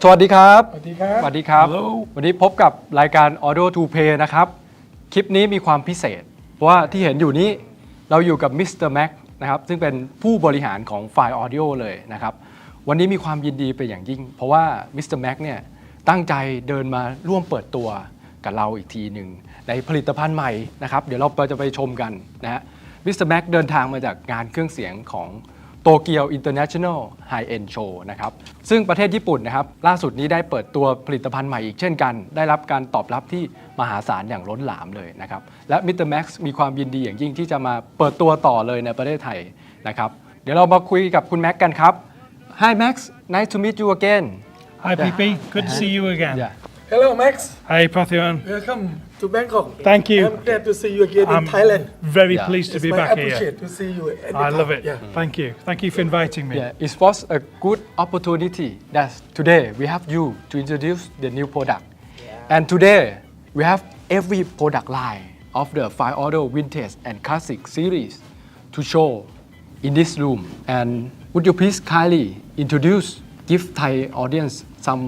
สวัสดีครับสวัสดีครับ สวัสดีครับ Hello วันนี้พบกับรายการ Audio to Play นะครับ คลิปนี้มีความพิเศษ เพราะว่าที่เห็นอยู่นี้เราอยู่กับมิสเตอร์แม็กนะครับ ซึ่งเป็นผู้บริหารของ Fyne Audio เลยนะครับ วันนี้มีความยินดีเป็นอย่างยิ่ง เพราะว่ามิสเตอร์แม็กเนี่ยตั้งใจเดินมาร่วมเปิดตัวกับเราอีกทีหนึ่งในผลิตภัณฑ์ใหม่นะครับ เดี๋ยวเราจะไปชมกันนะฮะมิสเตอร์แม็กเดินทางมาจากงานเครื่องเสียงของโตเกียว International High End Show นะครับซึ่งประเทศญี่ปุ่นนะครับล่าสุดนี้ได้เปิดตัวผลิตภัณฑ์ใหม่อีกเช่นกันได้รับการตอบรับที่มหาศาลอย่างล้นหลามเลยนะครับและมิสเตอร์แม็กซ์มีความยินดีอย่างยิ่งที่จะมาเปิดตัวต่อเลยในประเทศไทยนะครับเดี๋ยวเรามาคุยกับคุณแม็กกันครับ Hi Max nice to meet you again Hi PP, good to see you again. Yeah. Hello Max Hi Prathion. welcome to Bangkok Thank you. I'm glad to see you again in I'm Thailand very Yeah. pleased to it's be my back here. appreciate to see you I love it. yeah. Thank you for inviting me. Yeah, it was a good opportunity that today we have you to introduce the new product. And today we have every product line of the Fyne Audio Vintage and Classic series to show in this room. And would you please kindly give Thai audience some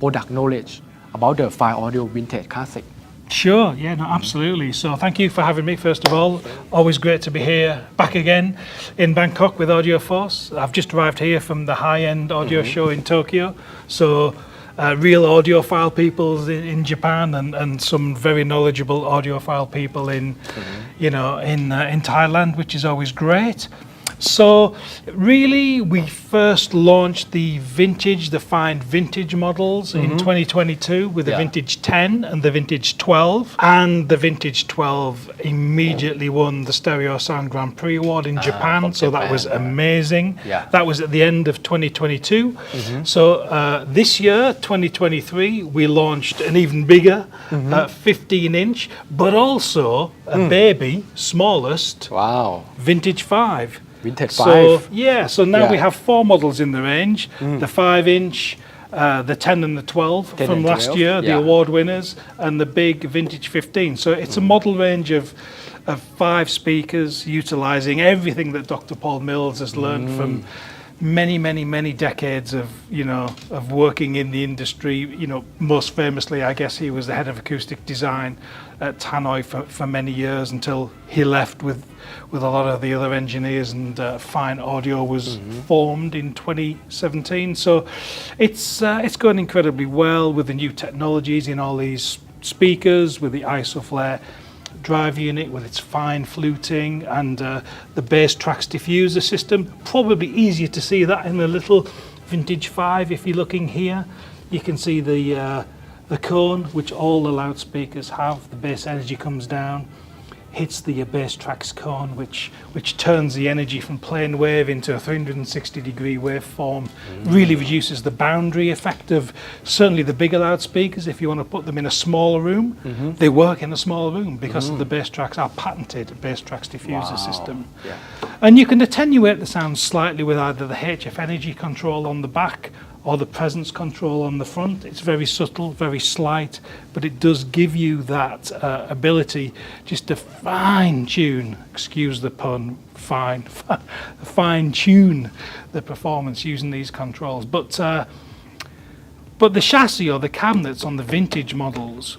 product knowledge about the Fyne Audio Vintage Classic? Sure, yeah, no, absolutely. So thank you for having me, first of all. Always great to be here, back again in Bangkok with AudioForce. I've just arrived here from the high-end audio show in Tokyo. So real audiophile people in Japan and some very knowledgeable audiophile people in Thailand, which is always great. So really, we first launched the Fyne vintage models in 2022 with the Yeah. vintage 10 and the vintage 12. And the vintage 12 immediately won the Stereo Sound Grand Prix Award in Japan. from So that Japan, was yeah. amazing. Yeah. That was at the end of 2022. So this year, 2023, we launched an even bigger 15-inch, but also a baby, smallest, Wow, vintage 5. Vintage So 5. so now Yeah. we have 4 models in the range: the 5-inch, the 10 and the 12 10 from and last 12, year, the yeah. award winners, and the big vintage 15. So it's a model range of 5 speakers, utilizing everything that Dr. Paul Mills has learned from many decades of working in the industry. Most famously, I guess he was the head of acoustic design at Hanoi for many years until he left with a lot of the other engineers, and Fyne Audio was formed in 2017. So it's going incredibly well with the new technologies in all these speakers, with the ISOFlare drive unit with its fine fluting and the bass tracks diffuser system. Probably easier to see that in the little vintage 5. If you're looking here, you can see the cone which all the loudspeakers have. The bass energy comes down, hits the bass tracks cone, which turns the energy from plane wave into a 360-degree waveform. Really reduces the boundary effect of certainly the bigger loudspeakers. If you want to put them in a smaller room, they work in a smaller room because of the bass tracks, our patented bass tracks diffuser system. Yeah. And you can attenuate the sound slightly with either the HF energy control on the back or the presence control on the front. It's very subtle, very slight, but it does give you that ability just to fine-tune, excuse the pun, fine-tune the performance using these controls. But the chassis or the cabinets on the vintage models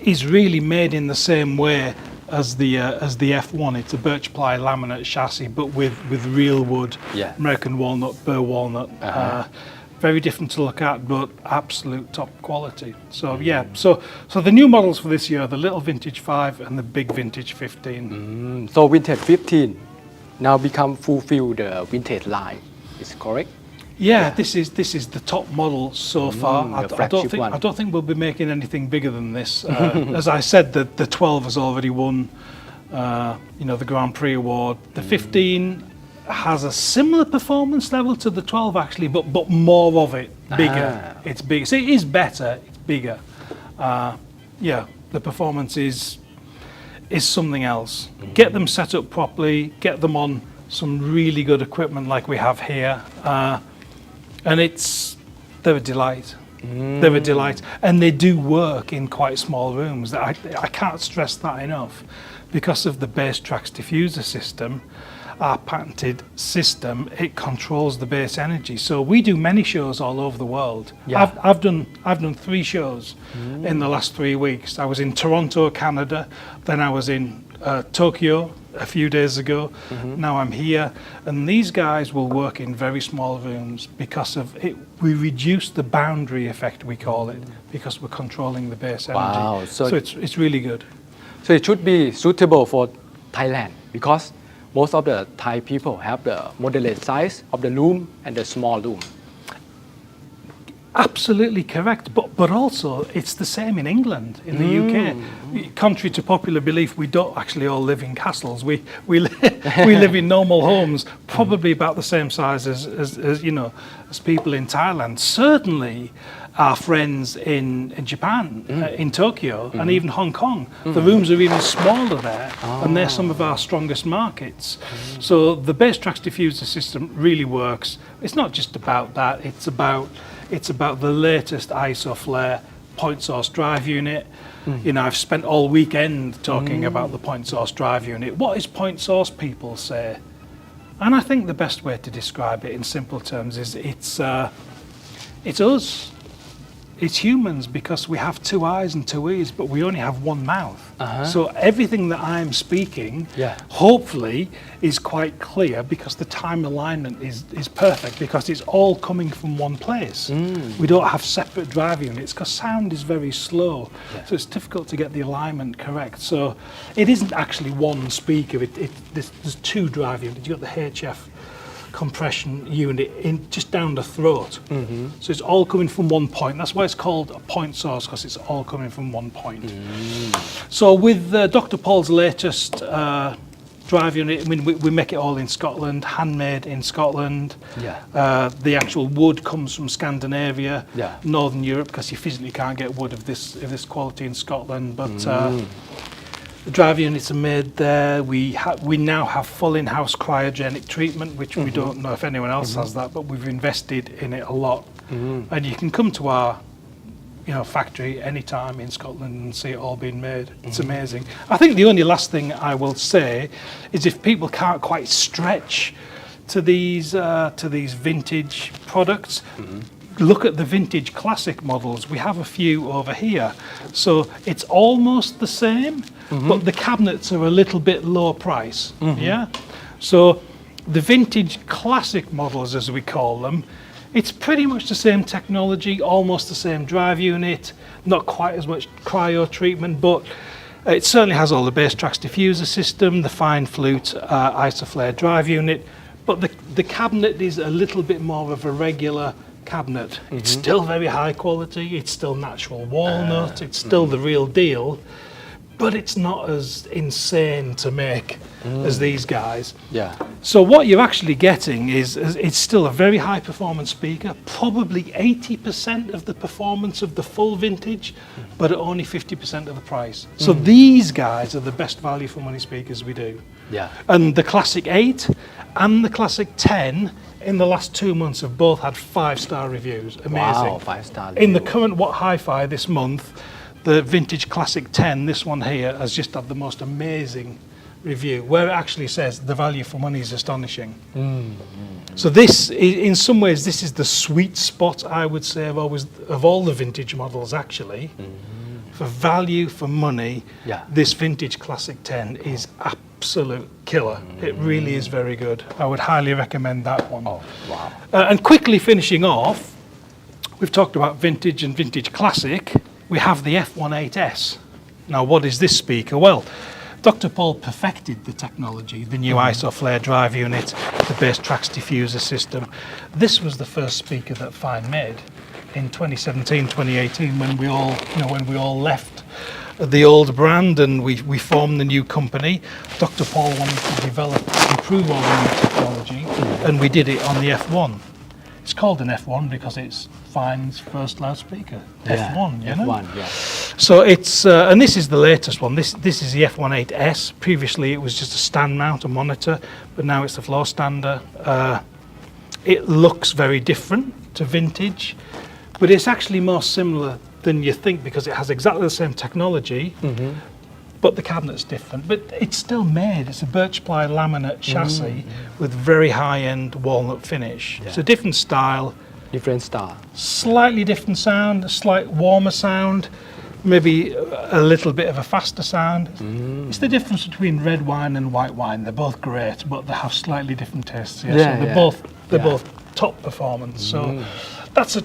is really made in the same way as the F1. It's a birch ply laminate chassis, but with real wood, Yeah. American walnut, burr walnut. Very different to look at, but absolute top quality. So so the new models for this year are the little vintage 5 and the big vintage 15. So Vintage 15 now fulfill the vintage line. Is it correct? Yeah, this is the top model so far. the flagship one. I don't think we'll be making anything bigger than this. As I said, the 12 has already won, the Grand Prix award. The 15 has a similar performance level to the 12 actually, but more of it, bigger. It's bigger. So it is better. It's bigger. The performance is something else. Get them set up properly. Get them on some really good equipment like we have here. And they're a delight. They're a delight. And they do work in quite small rooms. I can't stress that enough. Because of the bass tracks diffuser system, our patented system, it controls the base energy. So we do many shows all over the world. Yeah. I've done 3 shows in the last 3 weeks. I was in Toronto, Canada, then I was in Tokyo a few days ago. Now I'm here, and these guys will work in very small rooms because of it. We reduce the boundary effect, we call it, because we're controlling the base energy. Wow, so it's really good. So it should be suitable for Thailand because most of the Thai people have the moderate size of the room and the small room. Absolutely correct, but also it's the same in England, in the UK. Contrary to popular belief, we don't actually all live in castles. We live in normal homes, probably about the same size as people in Thailand. Certainly, our friends in Japan, in Tokyo, and even Hong Kong, the rooms are even smaller there, and they're some of our strongest markets. So the base trax diffuser system really works. It's not just about that. It's about the latest ISOFlare point source drive unit. I've spent all weekend talking about the point source drive unit. What is point source, people say? And I think the best way to describe it in simple terms is it's us. It's humans, because we have 2 eyes and 2 ears, but we only have 1 mouth. So everything that I'm speaking, hopefully, is quite clear, because the time alignment is perfect, because it's all coming from one place. We don't have separate drive units, because sound is very slow. So it's difficult to get the alignment correct. So it isn't actually one speaker. There's 2 drive units. You've got the HF compression unit in just down the throat. So it's all coming from one point. That's why it's called a point source, because it's all coming from one point. So with Dr. Paul's latest drive unit, I mean, we make it all in Scotland, handmade in Scotland. The actual wood comes from Scandinavia, Northern Europe, because you physically can't get wood of this quality in Scotland. But the drive units are made there. We now have full in-house cryogenic treatment, which we don't know if anyone else has that, but we've invested in it a lot. And you can come to our factory anytime in Scotland and see it all being made. It's amazing. I think the only last thing I will say is, if people can't quite stretch to these vintage products, look at the vintage classic models. We have a few over here. So it's almost the same, but the cabinets are a little bit lower price. So the vintage classic models, as we call them, it's pretty much the same technology, almost the same drive unit, not quite as much cryo treatment, but it certainly has all the base trax diffuser system, the fine flute ISOFlare drive unit, but the cabinet is a little bit more of a regular cabinet. It's still very high quality, it's still natural walnut, it's still the real deal, but it's not as insane to make as these guys. So what you're actually getting is it's still a very high performance speaker, probably 80% of the performance of the full vintage, but at only 50% of the price. So these guys are the best value for money speakers we do. And the Classic 8 and the Classic 10 in the last 2 months have both had 5-star reviews. Amazing. Wow, 5-star In the review. current What Hi-Fi this month, the vintage Classic 10, this one here, has just had the most amazing review, where it actually says the value for money is astonishing. So this, in some ways, this is the sweet spot, I would say, of all the vintage models, actually. For value for money, this vintage Classic 10 is absolute killer. It really is very good. I would highly recommend that one. Oh, wow. And quickly finishing off, we've talked about vintage and vintage classic. We have the F18S. Now, what is this speaker? Well, Dr. Paul perfected the technology, the new ISOFlare drive unit, the base trax diffuser system. This was the first speaker that Fyne made in 2017, 2018, when we all left the old brand and we formed the new company. Dr. Paul wanted to improve all the new technology, and we did it on the F1. It's called an F1 because it's Fyne's first loudspeaker. F1, you know? F1, So it's, and this is the latest one. This is the F18S. Previously it was just a stand mount, a monitor, but now it's the floor stander. It looks very different to vintage, but it's actually more similar than you think because it has exactly the same technology, but the cabinet's different. But it's still made. It's a birch ply laminate chassis with very high-end walnut finish. It's a different style, different style slightly different sound, a slight warmer sound, maybe a little bit of a faster sound. It's the difference between red wine and white wine. They're both great, but they have slightly different tastes. So they're both top performance. So that's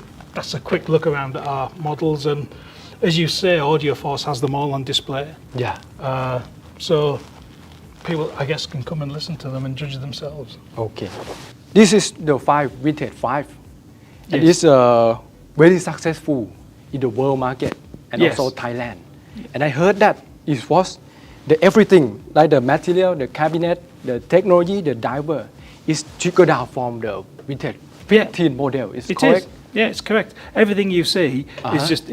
a quick look around at our models, and as you say, AudioForce has them all on display. So people, I guess, can come and listen to them and judge themselves. Okay. This is the Fyne Vintage 5. It Yes. is very successful in the world market and Yes. also Thailand. And I heard that it was the everything, like the material, the cabinet, the technology, the diver, is trickled down from the Vintage 15 model. Is It correct? is. Yeah, it's correct. Everything you see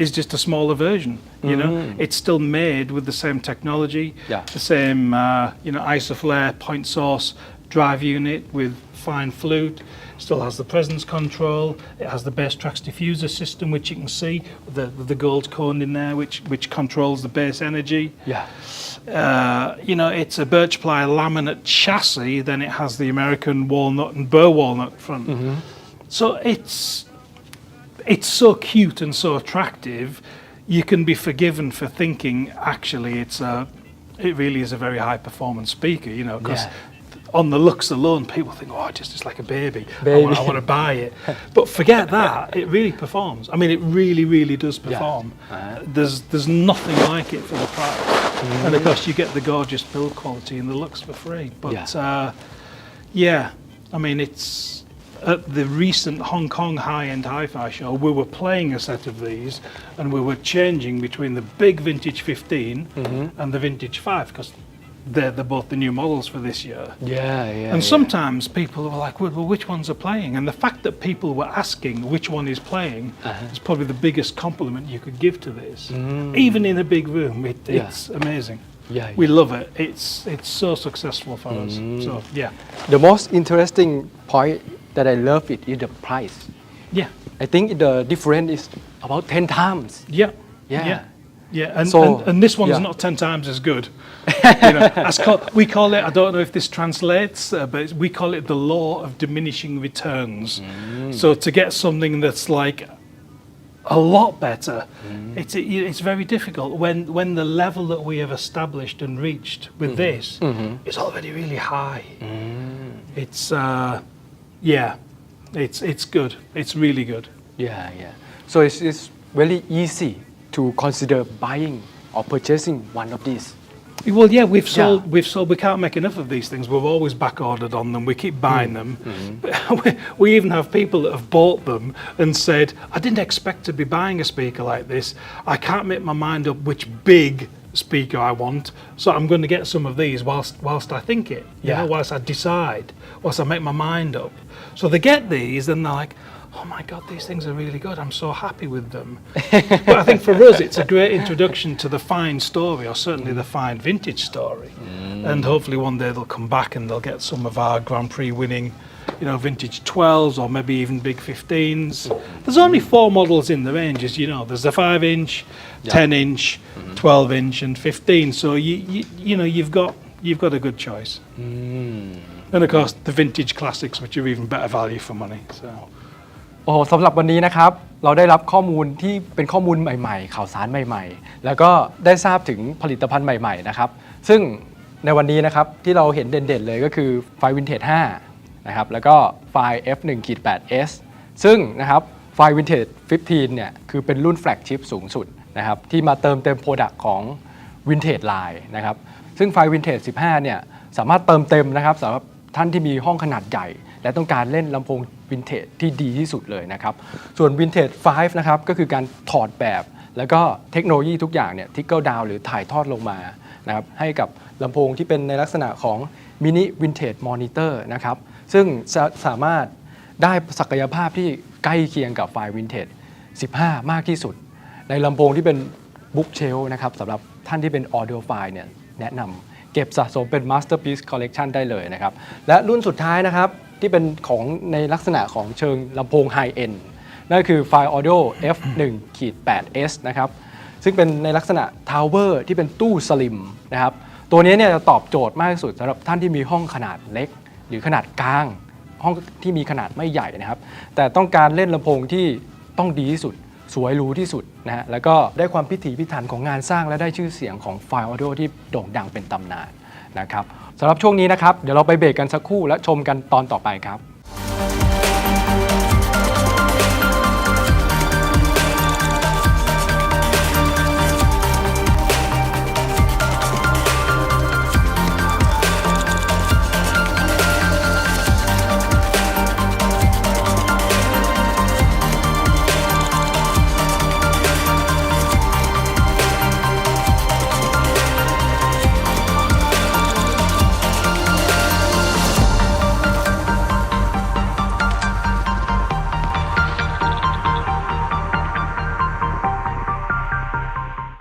is just a smaller version. You know, it's still made with the same technology, the same isoflare point source drive unit with fine flute. Still has the presence control. It has the bass tracks diffuser system, which you can see with the gold cone in there, which controls the bass energy. It's a birch ply laminate chassis. Then it has the American walnut and burr walnut front. So it's so cute and so attractive. You can be forgiven for thinking actually it really is a very high performance speaker. Because on the looks alone, people think, oh, it's like a baby. I want to buy it. But forget that. It really performs. I mean, it really, really does perform. There's nothing like it for the price. And of course, you get the gorgeous build quality and the looks for free. But I mean, it's at the recent Hong Kong high-end hi-fi show, we were playing a set of these, and we were changing between the big Vintage 15 and the Vintage 5 because they're both the new models for this year. And sometimes people were like, well, which ones are playing? And the fact that people were asking which one is playing is probably the biggest compliment you could give to this. Even in a big room, it's amazing. We love it. It's so successful for us. So The most interesting point that I love it is the price. I think the difference is about 10 times. And this one's not 10 times as good. We call it, I don't know if this translates, but we call it the law of diminishing returns. So to get something that's like a lot better, it's very difficult. When the level that we have established and reached with this is already really high. It's it's good. It's really good. So it's very easy to consider buying or purchasing one of these. Well, we've sold. We can't make enough of these things. We've always back ordered on them. We keep buying them. We even have people that have bought them and said, "I didn't expect to be buying a speaker like this. I can't make my mind up which big speaker I want, so I'm going to get some of these whilst I think it. Whilst I decide, whilst I make my mind up." So they get these and they're like, "Oh my God, these things are really good. I'm so happy with them." But I think for us, it's a great introduction to the Fyne story, or certainly the Fyne vintage story. And hopefully one day they'll come back and they'll get some of our Grand Prix winning, vintage 12s or maybe even big 15s. There's only 4 models in the range, as you know. There's the 5-inch, 10-inch, 12-inch, and 15. So you've got a good choice. And of course, the vintage classics, which are even better value for money. So. สำหรับวันนี้นะครับเราได้รับข้อมูลที่เป็นข้อมูลใหม่ๆข่าวสารใหม่ๆแล้วก็ได้ทราบถึงผลิตภัณฑ์ใหม่ๆนะครับซึ่งในวันนี้นะครับที่เราเห็นเด่นๆเลยก็คือ Fyne Vintage 5นะครับแล้วก็ Fyne F1-8S ซึ่งนะครับ Fyne Vintage 15เนี่ยคือเป็นรุ่นแฟลกชิพสูงสุดนะครับที่มาเติมเต็มโปรดักต์ของ Vintage Line นะครับซึ่ง Fyne Vintage 15เนี่ยสามารถเติมเต็มนะครับสำหรับท่านที่มีห้องขนาดใหญ่และต้องการเล่นลำโพงวินเทจที่ดีที่สุดเลยนะครับส่วน Vintage 5 นะครับก็คือการถอดแบบแล้วก็เทคโนโลยีทุกอย่างเนี่ยทิกเกิลดาวหรือถ่ายทอดลงมานะครับให้กับลำโพงที่เป็นในลักษณะของมินิวินเทจมอนิเตอร์นะครับซึ่งสามารถได้ศักยภาพที่ใกล้เคียงกับ Fyne Vintage 15 มากที่สุดในลำโพงที่เป็นบุ๊กเชลนะครับสำหรับท่านที่เป็น Audiophile เนี่ยแนะนำเก็บสะสมเป็น Masterpiece Collection ได้เลยนะครับและรุ่นสุดท้ายนะครับที่เป็นของในลักษณะของเชิงลำโพง High End นั่นคือ Fyne Audio F1-8S นะครับ ซึ่งเป็นในลักษณะทาวเวอร์ที่เป็นตู้สลิมนะครับตัวนี้เนี่ยจะตอบโจทย์มากที่สุดสำหรับท่านที่มีห้องขนาดเล็กหรือขนาดกลางห้องที่มีขนาดไม่ใหญ่นะครับแต่ต้องการเล่นลำโพงที่ต้องดีที่สุดสวยหรูที่สุดนะฮะแล้วก็ได้ความพิถีพิถันของงานสร้างและได้ชื่อเสียงของ Fyne Audio ที่โด่งดังเป็นตำนานนะครับสำหรับช่วงนี้นะครับเดี๋ยวเราไปเบรกกันสักครู่และชมกันตอนต่อไปครับ